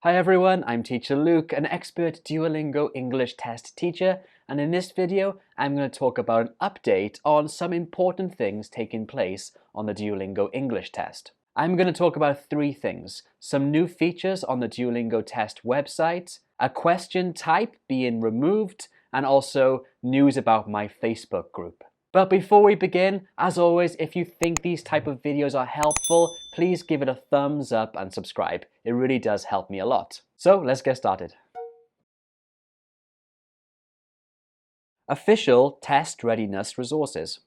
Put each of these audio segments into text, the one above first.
Hi everyone, I'm Teacher Luke, an expert Duolingo English Test teacher, and in this video I'm going to talk about an update on some important things taking place on the Duolingo English Test. I'm going to talk about three things: some new features on the Duolingo Test website, a question type being removed, and also news about my Facebook group. But before we begin, as always, if you think these type of videos are helpful, please give it a thumbs up and subscribe. It really does help me a lot. So let's get started. Official test readiness resources.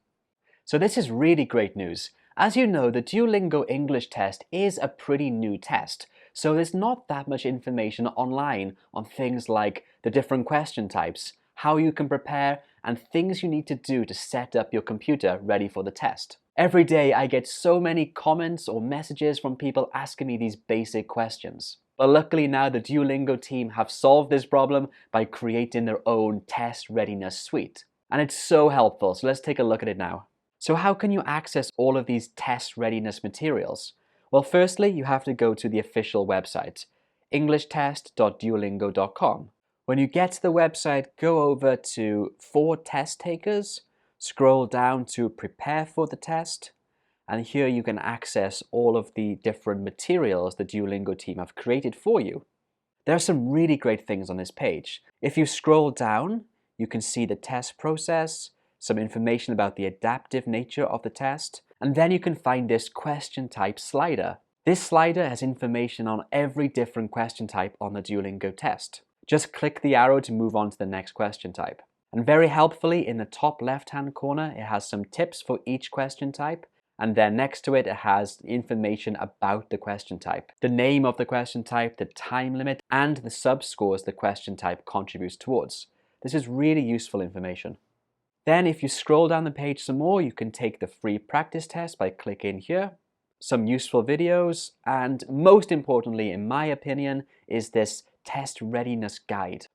So this is really great news. As you know, the Duolingo English Test is a pretty new test, so there's not that much information online on things like the different question types, how you can prepare, and things you need to do to set up your computer ready for the test. Every day I get so many comments or messages from people asking me these basic questions. But luckily now the Duolingo team have solved this problem by creating their own test readiness suite. And it's so helpful, so let's take a look at it now. So how can you access all of these test readiness materials? Well, firstly, you have to go to the official website, englishtest.duolingo.com. When you get to the website, go over to For Test Takers, scroll down to Prepare for the Test, and here you can access all of the different materials the Duolingo team have created for you. There are some really great things on this page. If you scroll down, you can see the test process, some information about the adaptive nature of the test, and then you can find this question type slider. This slider has information on every different question type on the Duolingo test. Just click the arrow to move on to the next question type. And very helpfully, in the top left-hand corner, it has some tips for each question type. And then next to it, it has information about the question type, the name of the question type, the time limit, and the sub-scores the question type contributes towards. This is really useful information. Then if you scroll down the page some more, you can take the free practice test by clicking here, some useful videos, and most importantly, in my opinion, is this test readiness guide.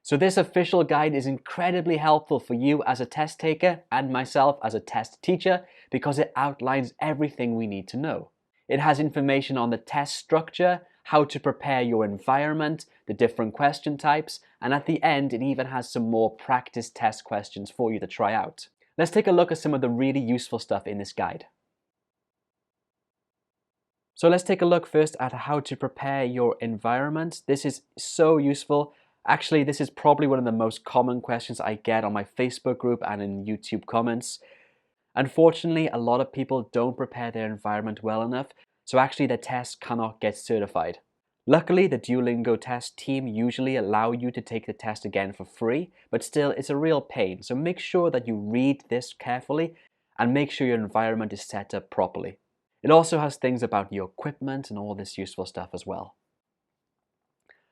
So this official guide is incredibly helpful for you as a test taker and myself as a test teacher because it outlines everything we need to know. It has information on the test structure, how to prepare your environment, the different question types, and at the end it even has some more practice test questions for you to try out. Let's take a look at some of the really useful stuff in this guide. So let's take a look first at how to prepare your environment. This is so useful. Actually, this is probably one of the most common questions I get on my Facebook group and in YouTube comments. Unfortunately, a lot of people don't prepare their environment well enough, so actually their test cannot get certified. Luckily, the Duolingo test team usually allow you to take the test again for free, but still it's a real pain. So make sure that you read this carefully and make sure your environment is set up properly. It also has things about your equipment and all this useful stuff as well.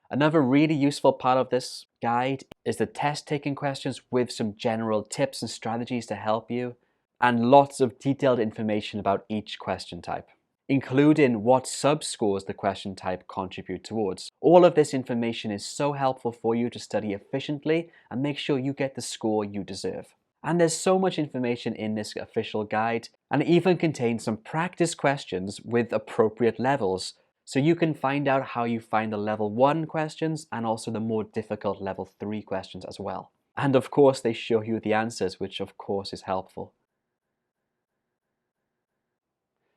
Another really useful part of this guide is the test taking questions with some general tips and strategies to help you, and lots of detailed information about each question type, including what sub-scores the question type contribute towards. All of this information is so helpful for you to study efficiently and make sure you get the score you deserve. And there's so much information in this official guide, and it even contains some practice questions with appropriate levels, so you can find out how you find the level 1 questions and also the more difficult level 3 questions as well. And of course they show you the answers, which of course is helpful.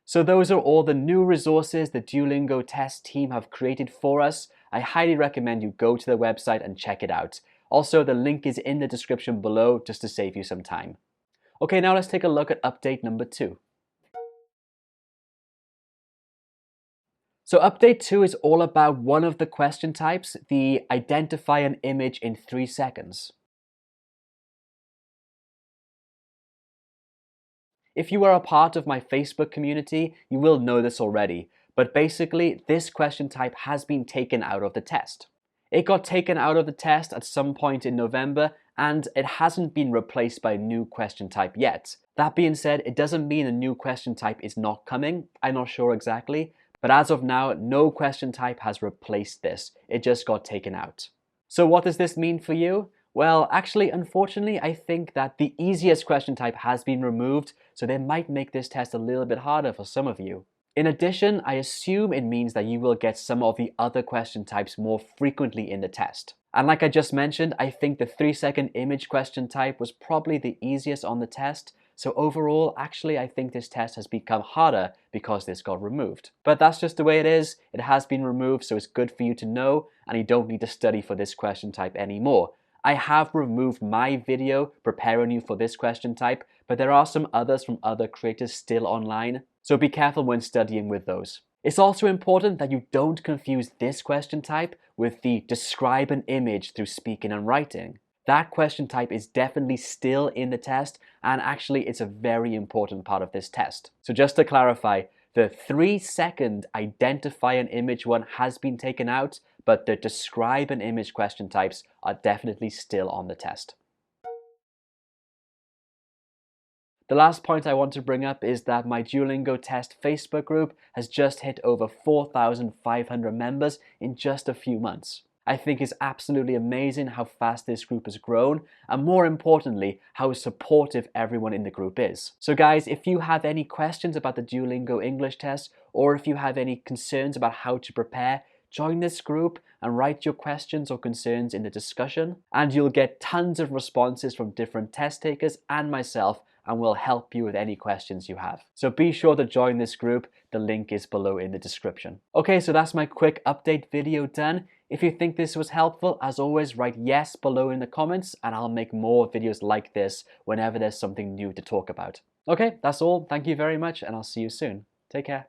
So those are all the new resources the Duolingo test team have created for us. I highly recommend you go to the website and check it out. Also, the link is in the description below just to save you some time. Okay, now let's take a look at update number 2. So update 2 is all about one of the question types, the identify an image in 3 seconds. If you are a part of my Facebook community, you will know this already, but basically this question type has been taken out of the test. It got taken out of the test at some point in November and it hasn't been replaced by a new question type yet. That being said, it doesn't mean a new question type is not coming. I'm not sure exactly, but as of now, no question type has replaced this. It just got taken out. So what does this mean for you? Well, actually, unfortunately, I think that the easiest question type has been removed, so they might make this test a little bit harder for some of you. In addition, I assume it means that you will get some of the other question types more frequently in the test. And like I just mentioned, I think the 3-second image question type was probably the easiest on the test. So overall, actually, I think this test has become harder because this got removed. But that's just the way it is. It has been removed, so it's good for you to know, and you don't need to study for this question type anymore. I have removed my video preparing you for this question type, but there are some others from other creators still online, so be careful when studying with those. It's also important that you don't confuse this question type with the describe an image through speaking and writing. That question type is definitely still in the test, and actually it's a very important part of this test. So just to clarify, the 3-second identify an image one has been taken out, but the describe an image question types are definitely still on the test. The last point I want to bring up is that my Duolingo Test Facebook group has just hit over 4,500 members in just a few months. I think it's absolutely amazing how fast this group has grown, and more importantly, how supportive everyone in the group is. So guys, if you have any questions about the Duolingo English Test, or if you have any concerns about how to prepare, join this group and write your questions or concerns in the discussion, and you'll get tons of responses from different test takers and myself, and we'll help you with any questions you have. So be sure to join this group. The link is below in the description. Okay, so that's my quick update video done. If you think this was helpful, as always, write yes below in the comments, and I'll make more videos like this whenever there's something new to talk about. Okay, that's all. Thank you very much, and I'll see you soon. Take care.